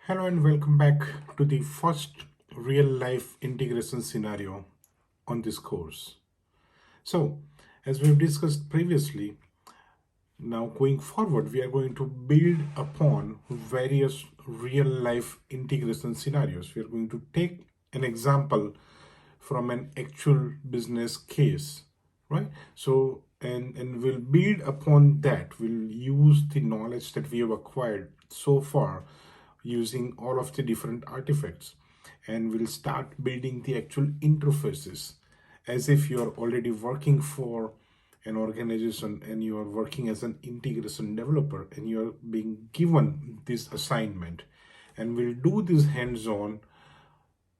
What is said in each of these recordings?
Hello and welcome back to the first real life integration scenario on this course. So, as we've discussed previously, now going forward, we are going to build upon various real life integration scenarios. We are going to take an example from an actual business case, right? So, and we'll build upon that. We'll use the knowledge that we have acquired so far using all of the different artifacts, and we'll start building the actual interfaces as if you're already working for an organization and you are working as an integration developer and you're being given this assignment, and we'll do this hands-on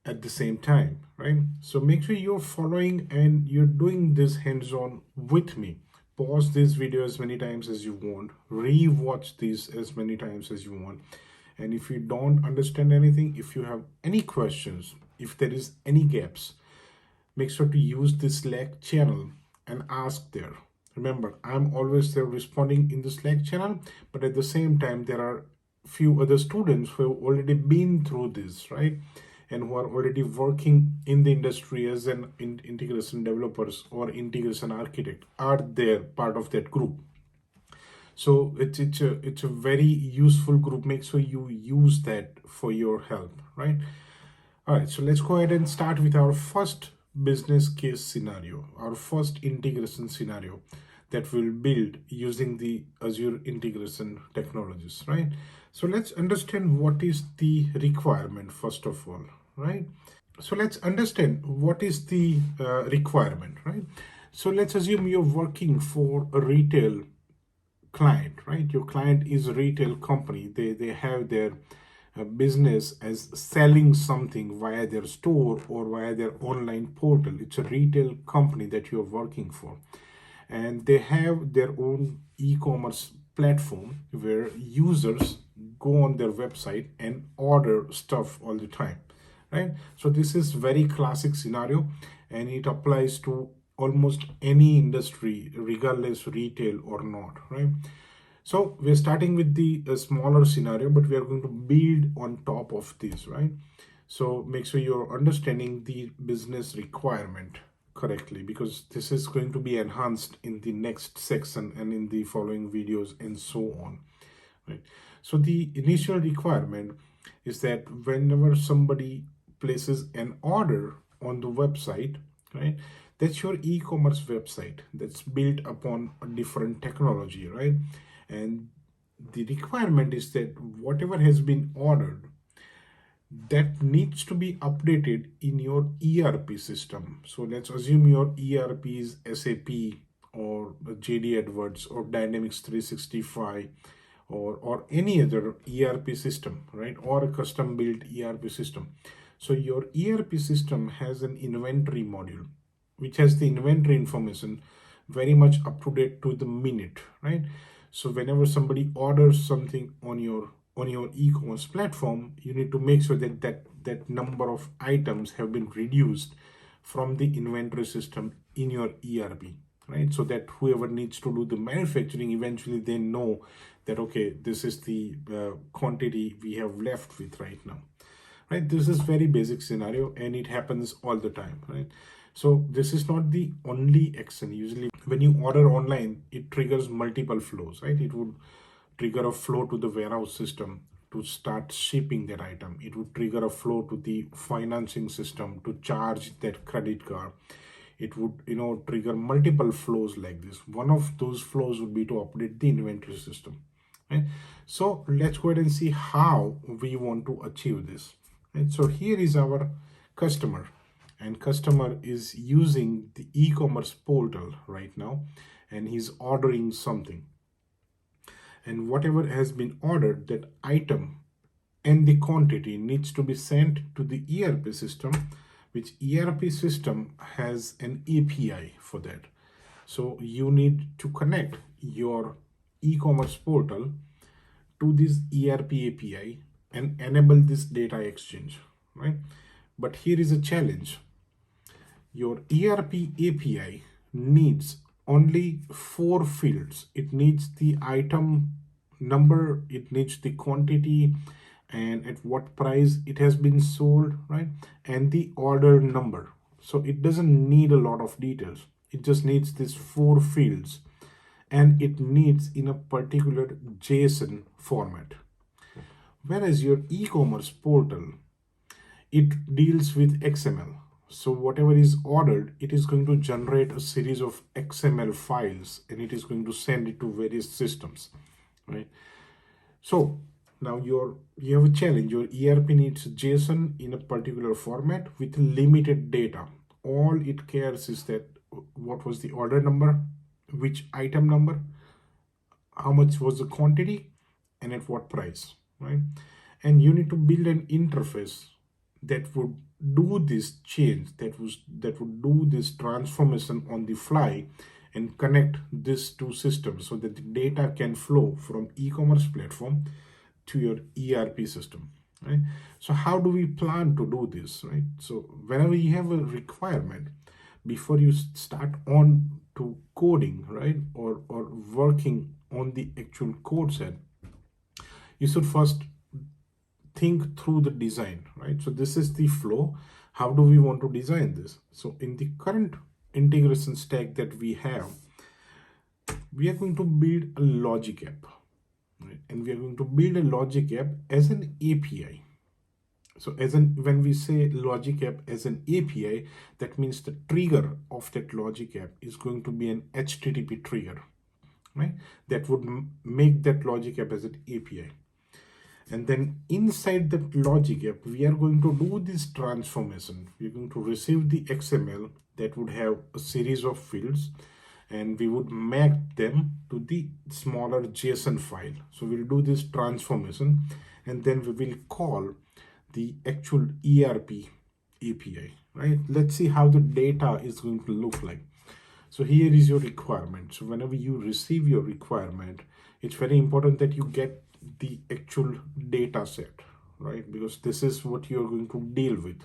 at the same time, right? So make sure you're following and you're doing this hands-on with me. Pause this video as many times as you want, re-watch this as many times as you want. And if you don't understand anything, if you have any questions, if there is any gaps, make sure to use the Slack channel and ask there. Remember, I'm always there responding in the Slack channel, but at the same time, there are few other students who have already been through this, right? And who are already working in the industry as an integration developers or integration architect are there part of that group. So it's a very useful group. Make sure you use that for your help, right? All right, so let's go ahead and start with our first business case scenario, our first integration scenario that we'll build using the Azure integration technologies, right? So let's understand what is the requirement first of all, right? So let's understand what is the requirement, right? So let's assume you're working for a retail client, right? Your client is a retail company. They have their business as selling something via their store or via their online portal. It's a retail company that you're working for, and they have their own e-commerce platform where users go on their website and order stuff all the time, right? So this is very classic scenario, and it applies to almost any industry regardless retail or not, right? So we're starting with the smaller scenario, but we are going to build on top of this, right? So make sure you're understanding the business requirement correctly, because this is going to be enhanced in the next section and in the following videos and so on, right? So the initial requirement is that whenever somebody places an order on the website, right, that's your e-commerce website that's built upon a different technology, right? And the requirement is that whatever has been ordered, that needs to be updated in your ERP system. So let's assume your ERP is SAP or JD Edwards or Dynamics 365 or any other ERP system, right? Or a custom built ERP system. So your ERP system has an inventory module, which has the inventory information very much up to date to the minute, right? So whenever somebody orders something on your e-commerce platform, you need to make sure that that number of items have been reduced from the inventory system in your ERP, right? So that whoever needs to do the manufacturing, eventually they know that, okay, this is the quantity we have left with right now, right? This is very basic scenario and it happens all the time, right? So this is not the only action. Usually when you order online, it triggers multiple flows, right? It would trigger a flow to the warehouse system to start shipping that item. It would trigger a flow to the financing system to charge that credit card. It would, trigger multiple flows like this. One of those flows would be to update the inventory system, right? So let's go ahead and see how we want to achieve this, right? So here is our customer, and customer is using the e-commerce portal right now, and he's ordering something, and whatever has been ordered, that item and the quantity needs to be sent to the ERP system, which ERP system has an API for that. So you need to connect your e-commerce portal to this ERP API and enable this data exchange, right? But here is a challenge. Your ERP API needs only 4 fields. It needs the item number, it needs the quantity, and at what price it has been sold, right? And the order number. So it doesn't need a lot of details. It just needs these four fields, and it needs in a particular JSON format. Whereas your e-commerce portal, it deals with XML. So whatever is ordered, it is going to generate a series of XML files, and it is going to send it to various systems, right? So now you have a challenge. Your ERP needs JSON in a particular format with limited data. All it cares is that what was the order number, which item number, how much was the quantity, and at what price, right? And you need to build an interface that would do this change, that would do this transformation on the fly and connect these two systems so that the data can flow from e-commerce platform to your ERP system, right? So how do we plan to do this, right? So whenever you have a requirement, before you start on to coding, right, or working on the actual code set, you should first think through the design, right? So this is the flow. How do we want to design this? So in the current integration stack that we have, we are going to build a logic app, right? And we are going to build a logic app as an API. So when we say logic app as an API, that means the trigger of that logic app is going to be an HTTP trigger, right? That would make that logic app as an API. And then inside that logic app, we are going to do this transformation. We're going to receive the XML that would have a series of fields, and we would map them to the smaller JSON file. So we'll do this transformation, and then we will call the actual ERP API, right? Let's see how the data is going to look like. So here is your requirement. So whenever you receive your requirement, it's very important that you get the actual data set, right? Because this is what you're going to deal with,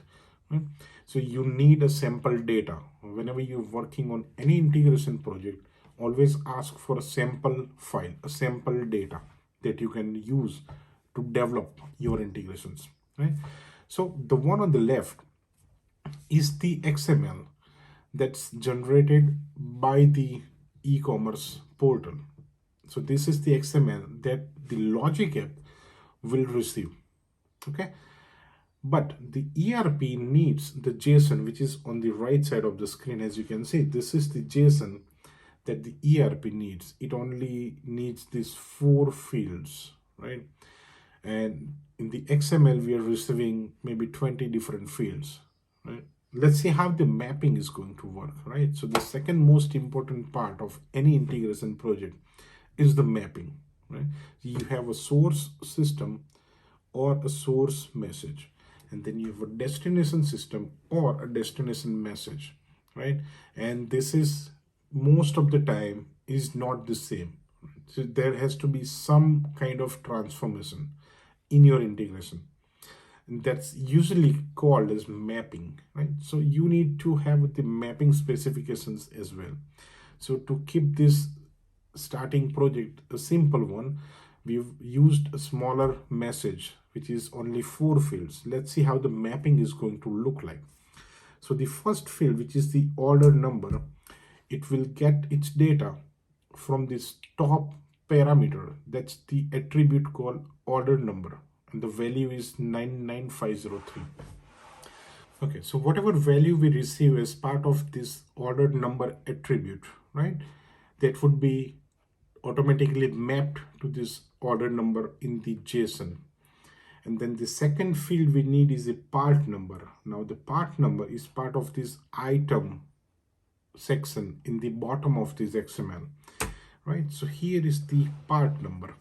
right? So you need a sample data. Whenever you're working on any integration project, always ask for a sample file, a sample data that you can use to develop your integrations, right? So the one on the left is the XML that's generated by the e-commerce portal. So this is the XML that the logic app will receive, okay? But the ERP needs the JSON, which is on the right side of the screen. As you can see, this is the JSON that the ERP needs. It only needs these four fields, right? And in the XML, we are receiving maybe 20 different fields, right? Let's see how the mapping is going to work, right? So the second most important part of any integration project is the mapping, right? You have a source system or a source message, and then you have a destination system or a destination message, right? And this is most of the time is not the same. So there has to be some kind of transformation in your integration. And that's usually called as mapping, right? So you need to have the mapping specifications as well. So to keep this starting project a simple one, we've used a smaller message which is only four fields. Let's see how the mapping is going to look like. So the first field, which is the order number, it will get its data from this top parameter. That's the attribute called order number, and the value is 99503. Okay, so whatever value we receive as part of this order number attribute, right, that would be automatically mapped to this order number in the JSON. And then the second field we need is a part number. Now the part number is part of this item section in the bottom of this XML, right? So here is the part number.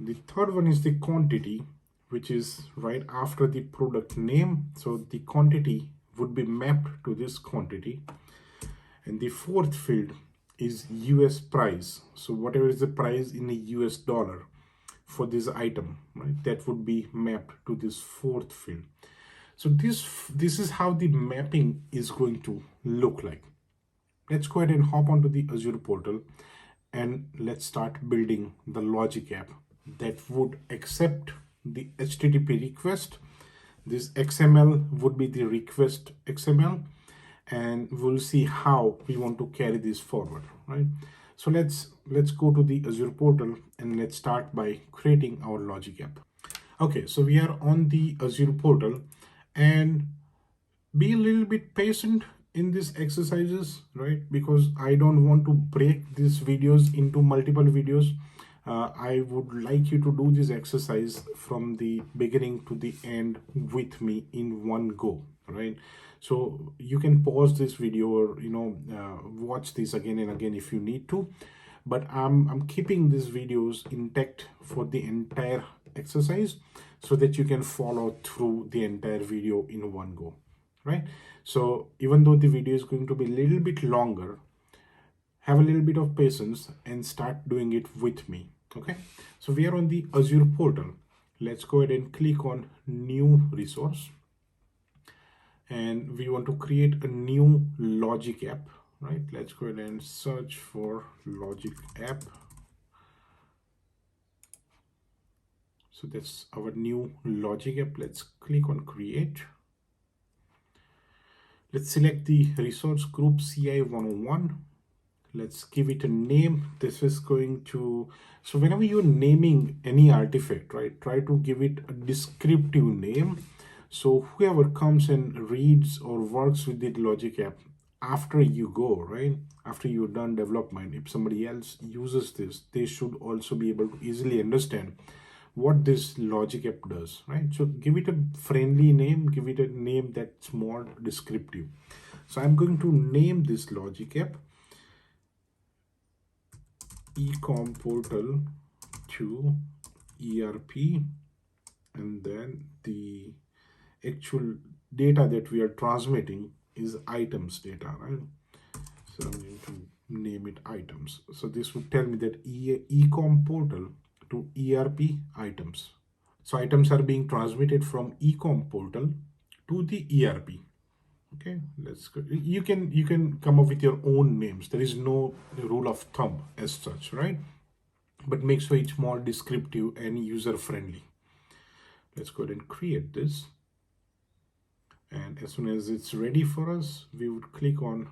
The third one is the quantity, which is right after the product name. So the quantity would be mapped to this quantity. And the fourth field is US price. So whatever is the price in a US dollar for this item, right, that would be mapped to this fourth field. So this is how the mapping is going to look like. Let's go ahead and hop onto the Azure portal, and let's start building the logic app that would accept the HTTP request. This XML would be the request XML, and we'll see how we want to carry this forward, right? So let's go to the Azure portal and let's start by creating our logic app. Okay, so we are on the Azure portal, and be a little bit patient in these exercises, right? Because I don't want to break these videos into multiple videos. I would like you to do this exercise from the beginning to the end with me in one go, right? So you can pause this video or watch this again and again if you need to, but I'm keeping these videos intact for the entire exercise so that you can follow through the entire video in one go, right? So even though the video is going to be a little bit longer, have a little bit of patience and start doing it with me. Okay, so we are on the Azure portal. Let's go ahead and click on new resource, and we want to create a new logic app, right? Let's go ahead and search for logic app. So that's our new logic app. Let's click on create. Let's select the resource group CI 101. Let's give it a name. This is going to, so whenever you're naming any artifact, right, try to give it a descriptive name. So whoever comes and reads or works with the logic app after you go, right, after you're done development, if somebody else uses this, they should also be able to easily understand what this logic app does, right? So give it a friendly name, give it a name that's more descriptive. So I'm going to name this logic app ecom portal to ERP, and then the actual data that we are transmitting is items data, right? So I'm going to name it items. So this would tell me that ecom portal to ERP items. So items are being transmitted from ecom portal to the ERP. Okay, let's go. You can come up with your own names. There is no rule of thumb as such, right? But make sure it's more descriptive and user friendly. Let's go ahead and create this. And as soon as it's ready for us, we would click on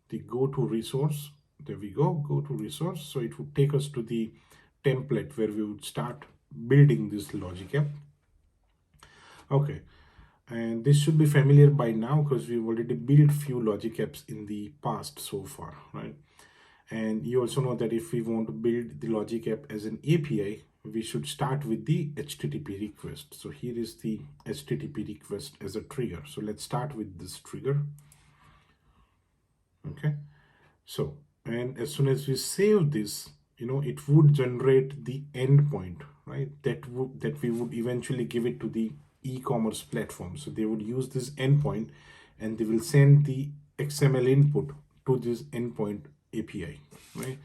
the go to resource. There we go, go to resource. So it would take us to the template where we would start building this logic app. Okay, and this should be familiar by now because we've already built few logic apps in the past so far, right? And you also know that if we want to build the logic app as an API, we should start with the HTTP request. So here is the HTTP request as a trigger. So let's start with this trigger. Okay, so, and as soon as we save this, it would generate the endpoint, right? That we would eventually give it to the e-commerce platform. So they would use this endpoint and they will send the XML input to this endpoint API, right?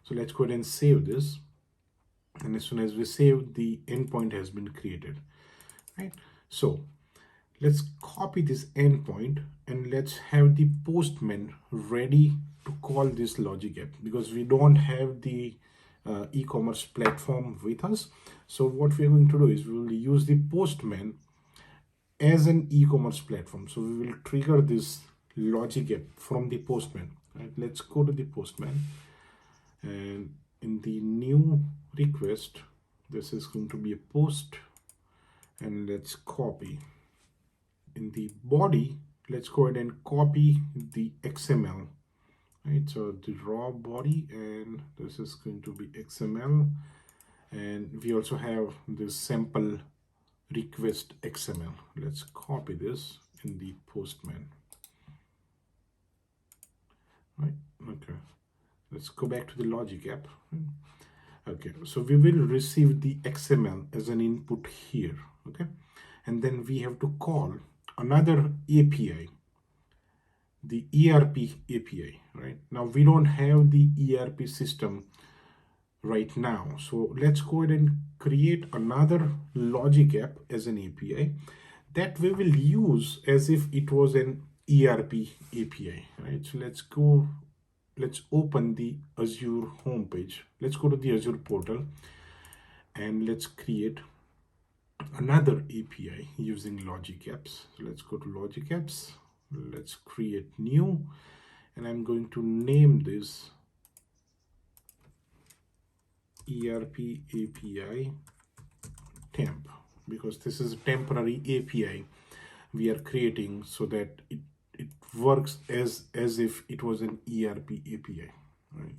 So let's go ahead and save this. And as soon as we save, the endpoint has been created, right? So let's copy this endpoint and let's have the postman ready to call this logic app because we don't have the e-commerce platform with us. So what we are going to do is we will use the postman as an e-commerce platform. So we will trigger this logic app from the postman, right? Let's go to the postman, and in the new request, this is going to be a post, and let's copy. In the body, let's go ahead and copy the XML, right? So the raw body, and this is going to be XML, and we also have this sample request XML. Let's copy this in the postman, right? Okay, let's go back to the logic app. Okay, so we will receive the XML as an input here, okay? And then we have to call another API, the ERP API, right? Now we don't have the ERP system right now. So let's go ahead and create another logic app as an API that we will use as if it was an ERP API, right? So let's open the Azure homepage. Let's go to the Azure portal and let's create another API using LogicApps. So let's go to LogicApps. Let's create new, and I'm going to name this ERP API temp, because this is a temporary API we are creating so that it works as if it was an ERP API, right?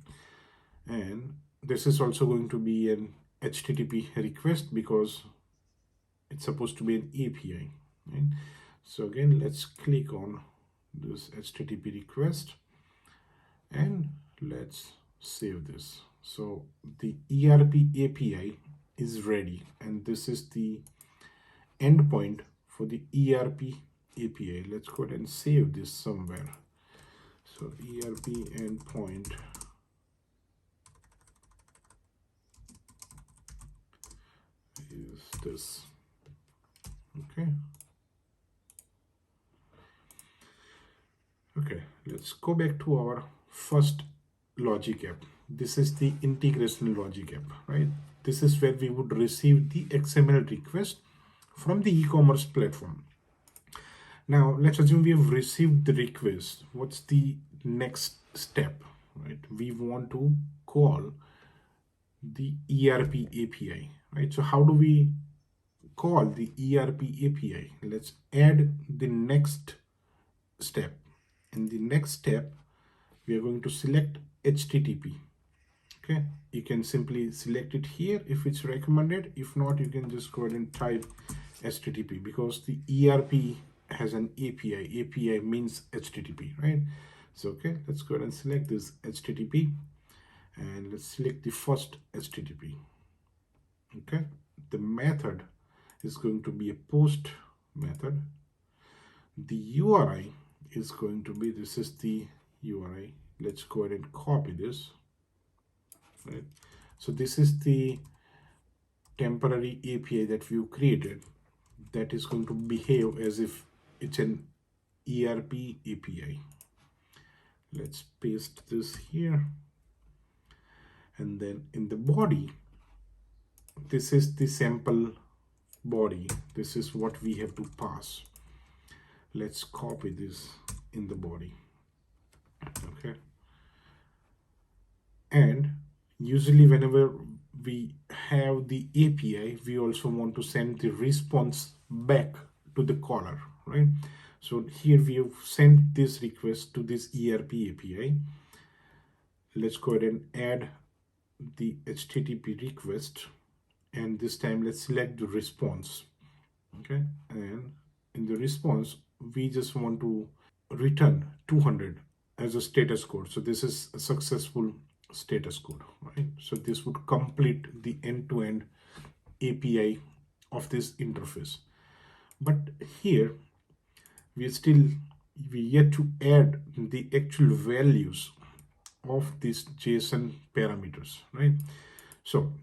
And this is also going to be an HTTP request because it's supposed to be an API, right? So again, let's click on this HTTP request and let's save this. So the ERP API is ready, and this is the endpoint for the ERP API. Let's go ahead and save this somewhere. So ERP endpoint is this. Okay. Okay, let's go back to our first logic app. This is the integration logic app, right? This is where we would receive the XML request from the e-commerce platform. Now, let's assume we have received the request. What's the next step, right? We want to call the ERP API, right? So how do we call the ERP API? Let's add the next step. In the next step, we are going to select HTTP. Okay, you can simply select it here if it's recommended. If not, you can just go ahead and type HTTP, because the ERP has an API. API means HTTP, right? So okay, let's go ahead and select this HTTP, and let's select the first HTTP. Okay, the method is going to be a post method. The URI is going to be, this is the URI. Let's go ahead and copy this, right? So this is the temporary API that we've created that is going to behave as if it's an ERP API. Let's paste this here, and then in the body, this is the sample body. This is what we have to pass. Let's copy this in the body. Okay, and usually whenever we have the API, we also want to send the response back to the caller, right? So here we have sent this request to this ERP API. Let's go ahead and add the HTTP request, and this time let's select the response. Okay, and in the response, we just want to return 200 as a status code. So this is a successful status code, right? So this would complete the end-to-end API of this interface. But here we yet to add the actual values of these JSON parameters, right? So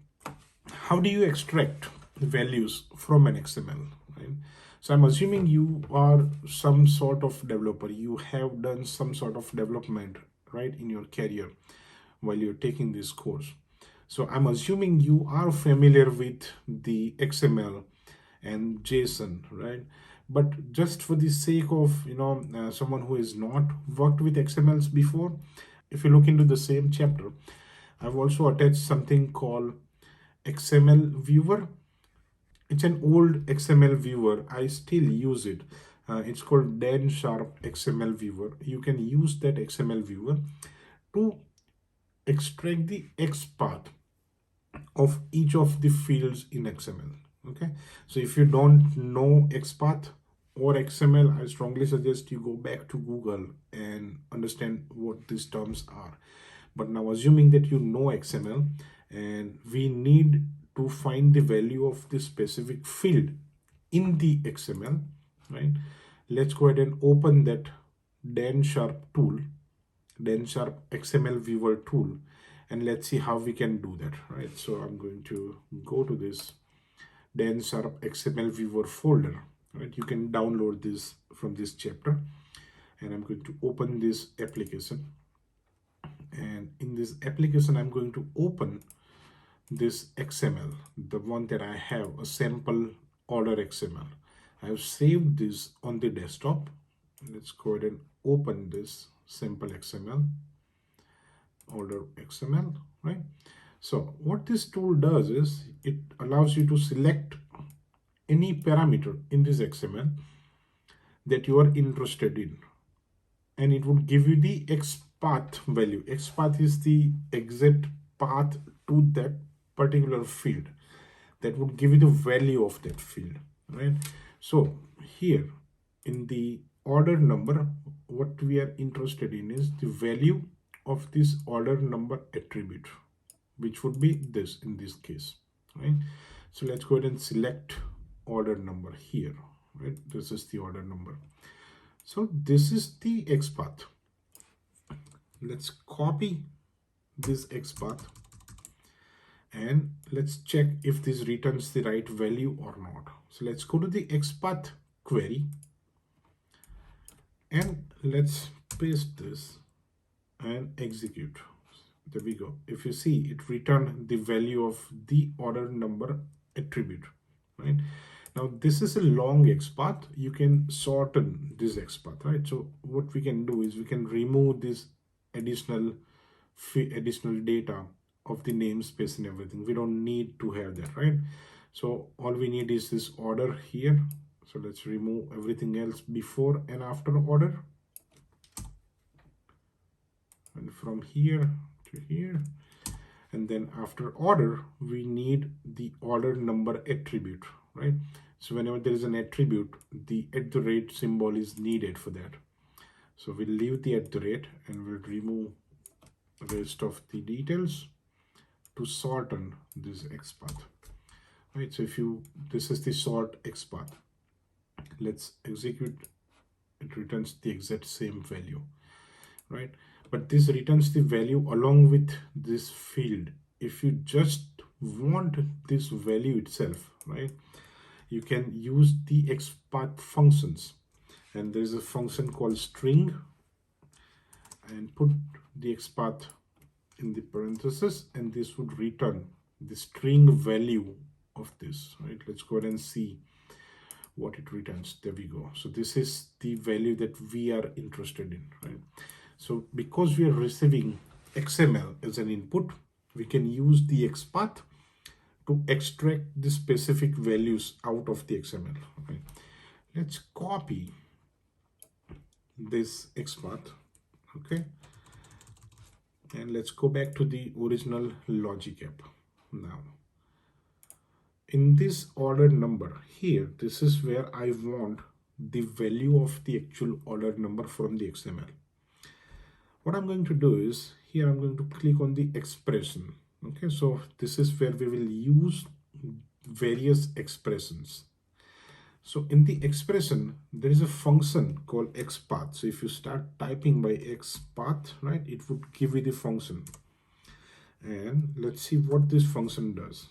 how do you extract the values from an XML, right? So I'm assuming you are some sort of developer. You have done some sort of development, right, in your career while you're taking this course. So I'm assuming you are familiar with the XML and JSON, right? But just for the sake of, someone who has not worked with XMLs before, if you look into the same chapter, I've also attached something called XML viewer. It's an old XML viewer. I still use it. It's called Dan Sharp XML viewer. You can use that XML viewer to extract the XPath of each of the fields in XML. Okay, so if you don't know XPath or XML, I strongly suggest you go back to Google and understand what these terms are. But now, assuming that you know XML, and we need to find the value of this specific field in the XML, right? Let's go ahead and open that Dan Sharp tool, Dan Sharp XML viewer tool, and let's see how we can do that, right? So I'm going to go to this Dan Sharp XML viewer folder, right? You can download this from this chapter, and I'm going to open this application. And in this application, I'm going to open this XML, the one that I have, a sample order XML. I have saved this on the desktop. Let's go ahead and open this simple XML, order XML, right? So what this tool does is it allows you to select any parameter in this XML that you are interested in, and it would give you the XPath value. XPath is the exact path to that particular field that would give you the value of that field, right? So here in the order number, what we are interested in is the value of this order number attribute, which would be this in this case, right? So let's go ahead and select order number here, right? This is the order number. So this is the XPath. Let's copy this XPath and let's check if this returns the right value or not. So let's go to the XPath query and let's paste this and execute. There we go. If you see, it returned the value of the order number attribute, right? Now this is a long XPath. You can shorten this XPath, right? So what we can do is we can remove this additional data of the namespace and everything. We don't need to have that, right? So all we need is this order here. So let's remove everything else before and after order. And from here to here. And then after order, we need the order number attribute, right? So whenever there is an attribute, the @ symbol is needed for that. So we'll leave the @ and we'll remove the rest of the details to shorten this XPath, right? So this is the short XPath. Let's execute. It returns the exact same value, right? But this returns the value along with this field. If you just want this value itself, right, you can use the XPath functions, and there is a function called string, and put the XPath in the parentheses, and this would return the string value of this, right? Let's go ahead and see what it returns. There we go. So this is the value that we are interested in, right? So because we are receiving XML as an input, we can use the XPath to extract the specific values out of the XML, right? Let's copy this XPath, okay? And let's go back to the original LogicApp now. In this order number here, this is where I want the value of the actual order number from the XML. What I'm going to do is here I'm going to click on the expression. Okay, so this is where we will use various expressions. So in the expression, there is a function called XPath. So if you start typing by XPath, right, it would give you the function. And let's see what this function does.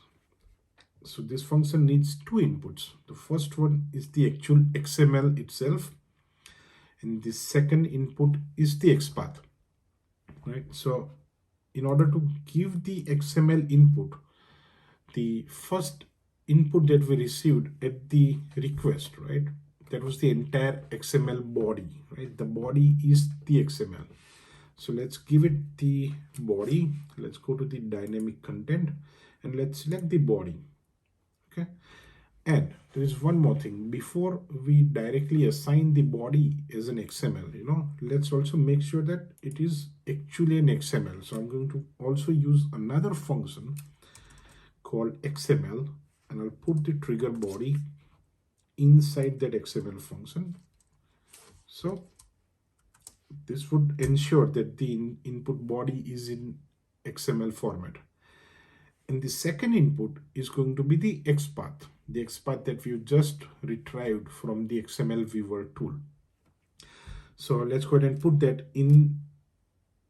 So this function needs two inputs. The first one is the actual XML itself, and the second input is the XPath, right? So in order to give the XML input, the first input that we received at the request, right, that was the entire XML body, right? The body is the XML. So let's give it the body. Let's go to the dynamic content and let's select the body. Okay, and there is one more thing. Before we directly assign the body as an XML, let's also make sure that it is actually an XML. So I'm going to also use another function called XML, and I'll put the trigger body inside that XML function. So this would ensure that the input body is in XML format. And the second input is going to be the XPath that we just retrieved from the XML viewer tool. So let's go ahead and put that in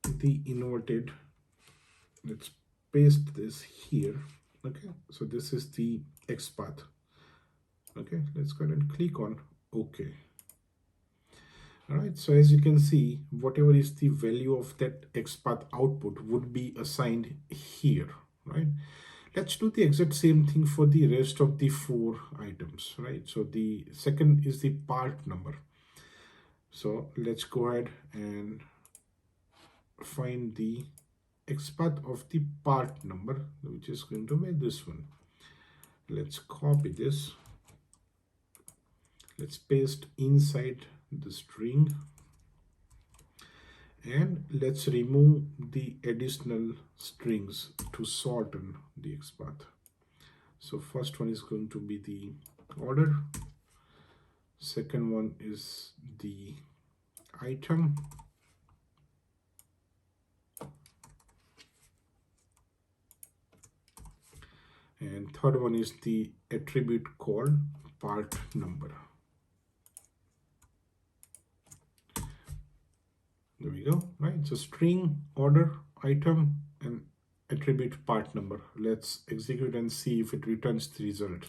the inverted. Let's paste this here. Okay, so this is the XPath. Okay, let's go ahead and click on OK. All right, so as you can see, whatever is the value of that XPath output would be assigned here, right? Let's do the exact same thing for the rest of the 4 items, right? So the second is the part number. So let's go ahead and find the XPath of the part number, which is going to be this one. Let's copy this. Let's paste inside the string, and let's remove the additional strings to shorten the XPath. So first one is going to be the order, second one is the item, and third one is the attribute called part number. There we go, right? So string, order, item, and attribute part number. Let's execute and see if it returns the result.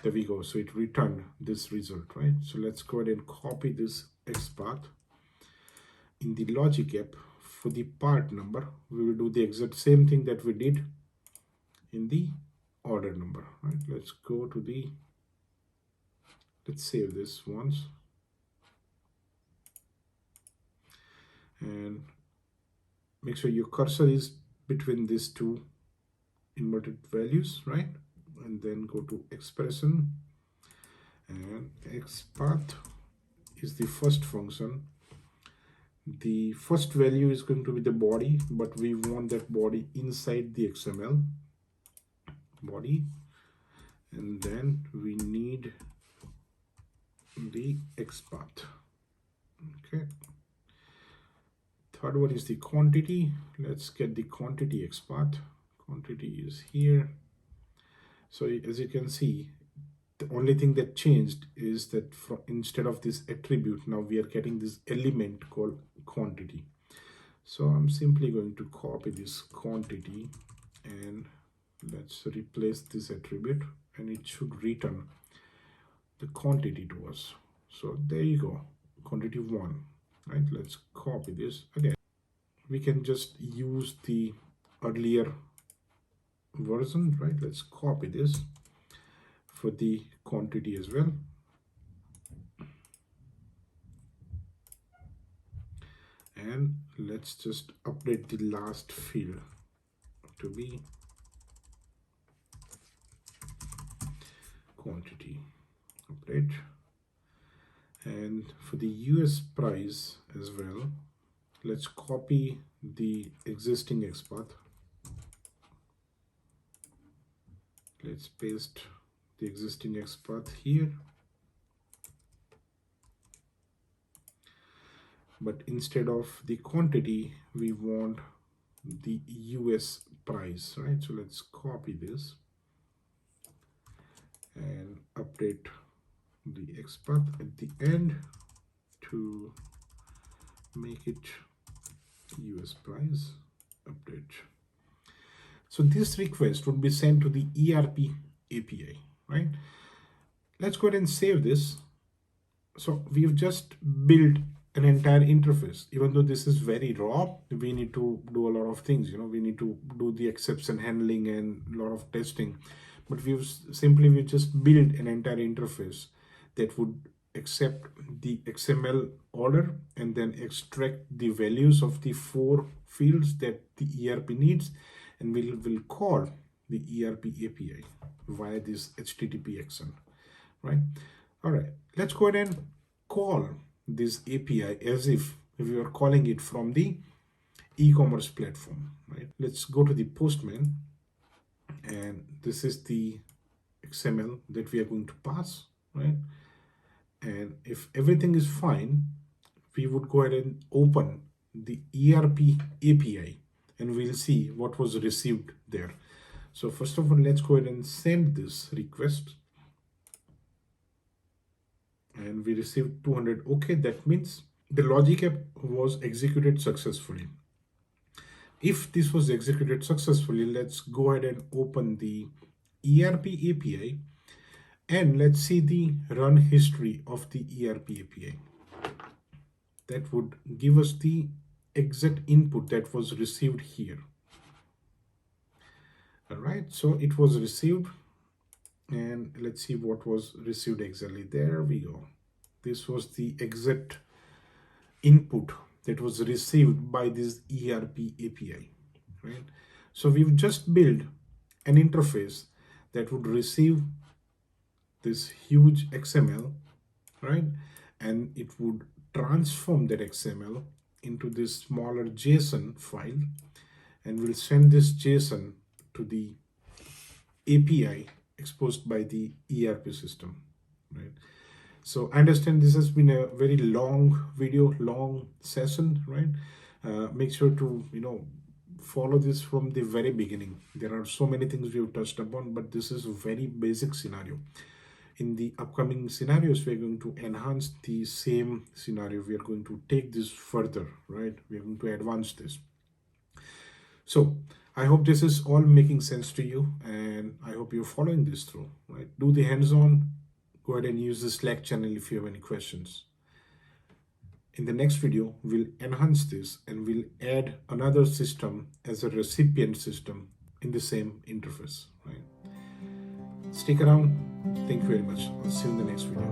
There we go. So it returned this result, right? So let's go ahead and copy this XPath. In the logic app for the part number, we will do the exact same thing that we did in the order number, right? Let's go to the, let's save this once. And make sure your cursor is between these two inverted values, right? And then go to expression, and XPath is the first function. The first value is going to be the body, but we want that body inside the XML body, and then we need the XPath. Okay. Third one is the quantity. Let's get the quantity XPath. Quantity is here. So as you can see, the only thing that changed is that instead of this attribute, now we are getting this element called quantity. So I'm simply going to copy this quantity and let's replace this attribute, and it should return the quantity to us. So there you go, quantity 1, right? Let's copy this again. We can just use the earlier version, right? Let's copy this for the quantity as well. And let's just update the last field to be quantity. Update. And for the US price as well, let's copy the existing XPath. Let's paste the existing XPath here. But instead of the quantity, we want the US price, right? So let's copy this and update the XPath at the end to make it US price. Update. So this request would be sent to the ERP API, right? Let's go ahead and save this. So we've just built an entire interface. Even though this is very raw, we need to do a lot of things. We need to do the exception handling and a lot of testing. But we've just built an entire interface that would accept the XML order and then extract the values of the 4 fields that the ERP needs, and we'll call the ERP API via this HTTP action, right? All right, let's go ahead and call this API as if we are calling it from the e-commerce platform, right? Let's go to the Postman, and this is the XML that we are going to pass, right? And if everything is fine, we would go ahead and open the ERP API and we'll see what was received there. So first of all, let's go ahead and send this request. And we received 200. Okay, that means the logic app was executed successfully. If this was executed successfully, let's go ahead and open the ERP API and let's see the run history of the ERP API. That would give us the exact input that was received here. All right, so it was received, and let's see what was received exactly. There we go. This was the exact input that was received by this ERP API, right? So we've just built an interface that would receive this huge XML, right? And it would transform that XML into this smaller JSON file, and we'll send this JSON to the API exposed by the ERP system, right? So I understand this has been a very long video, long session, right? Make sure to, follow this from the very beginning. There are so many things we've touched upon, but this is a very basic scenario. In the upcoming scenarios, we're going to enhance the same scenario. We are going to take this further, right? We're going to advance this. So I hope this is all making sense to you, and I hope you're following this through, right? Do the hands-on. Go ahead and use the Slack channel if you have any questions. In the next video, we'll enhance this and we'll add another system as a recipient system in the same interface, right? Stick around. Thank you very much. I'll see you in the next video.